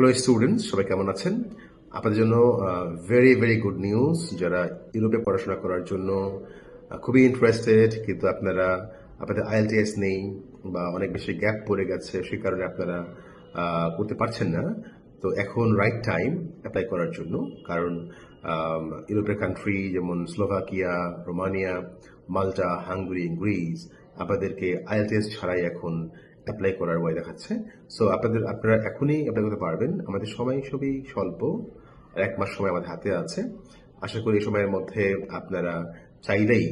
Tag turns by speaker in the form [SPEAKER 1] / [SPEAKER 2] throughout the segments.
[SPEAKER 1] Hello students, সবাই কেমন আছেন? আপনাদের জন্য ভেরি ভেরি গুড নিউজ। যারা ইউরোপে পড়াশোনা করার জন্য খুবই ইন্টারেস্টেড, কিন্তু আপনাদের আইএলটিএস নেই বা অনেক বেশি গ্যাপ পড়ে গেছে, সেই কারণে আপনারা করতে পারছেন না। তো এখন রাইট টাইম অ্যাপ্লাই করার জন্য। কারণ ইউরোপের কান্ট্রি যেমন স্লোভাকিয়া, রোমানিয়া, মাল্টা, হাঙ্গেরি, গ্রিস আপনাদেরকে আইএলটিএস ছাড়াই এখন অ্যাপ্লাই করার ওয়ে দেখাচ্ছে। সো আপনারা এখনই অ্যাপ্লাই করতে পারবেন। আমাদের সময় খুবই স্বল্প, আর 1 মাস সময় আমাদের হাতে আছে। আশা করি এই সময়ের মধ্যে আপনারা চাইলেই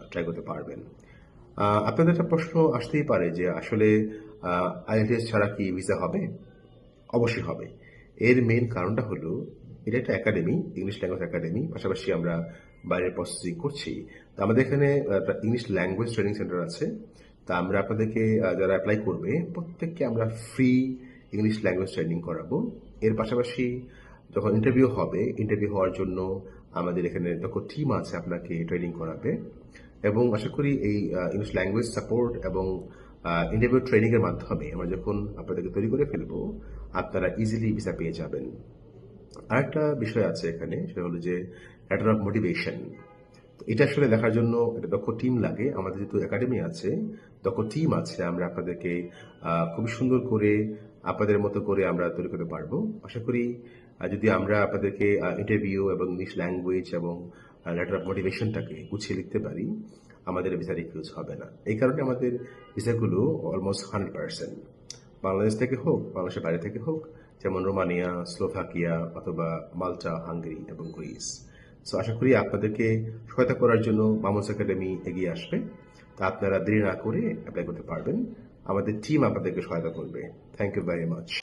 [SPEAKER 1] ট্রাই করতে পারবেন। আপনাদের একটা প্রশ্ন আসতেই পারে যে আসলে আইএলটিএস ছাড়া কি ভিসা হবে? অবশ্যই হবে। এর মেইন কারণটা হলো এটা একটা একাডেমি, ইংলিশ ল্যাঙ্গুয়েজ একাডেমি। পাশাপাশি আমরা বাইরের প্রসেসিং করছি। তো আমাদের এখানে একটা ইংলিশ ল্যাঙ্গুয়েজ ট্রেনিং সেন্টার আছে। তা আমরা আপনাদেরকে যারা অ্যাপ্লাই করবে প্রত্যেককে আমরা ফ্রি ইংলিশ ল্যাঙ্গুয়েজ ট্রেনিং করাবো। এর পাশাপাশি যখন ইন্টারভিউ হবে, ইন্টারভিউ হওয়ার জন্য আমাদের এখানে দক্ষ টিম আছে আপনাকে ট্রেনিং করাবে। এবং আশা করি এই ইংলিশ ল্যাঙ্গুয়েজ সাপোর্ট এবং ইন্টারভিউ ট্রেনিং এর মাধ্যমে আমরা যখন আপনাদেরকে তৈরি করে ফেলবো, আপনারা ইজিলি ভিসা পেয়ে যাবেন। আরেকটা বিষয় আছে এখানে, সেটা হলো যে লেটার অফ মোটিভেশন। এটা আসলে দেখার জন্য একটা দক্ষ টিম লাগে। আমাদের যেহেতু একাডেমি আছে, দক্ষ টিম আছে, আমরা আপনাদেরকে খুব সুন্দর করে আপনাদের মতো করে আমরা তৈরি করতে পারবো। আশা করি যদি আমরা আপনাদেরকে ইন্টারভিউ এবং ইংলিশ ল্যাঙ্গুয়েজ এবং লেটার অফ মোটিভেশনটাকে গুছিয়ে লিখতে পারি, আমাদের ভিসা রিফিউজ হবে না। এই কারণে আমাদের ভিসাগুলো অলমোস্ট 100%, বাংলাদেশ থেকে হোক, বাংলাদেশের বাইরে থেকে হোক, যেমন রোমানিয়া, স্লোভাকিয়া অথবা মাল্টা, হাঙ্গেরি এবং গ্রিস। সো আশা করি আপনাদেরকে সহায়তা করার জন্য মামুস একাডেমি এগিয়ে আসবে। তা আপনারা দেরি না করে অ্যাপ্লাই করতে পারবেন। আমাদের টিম আপনাদেরকে সহায়তা করবে। Thank you very much.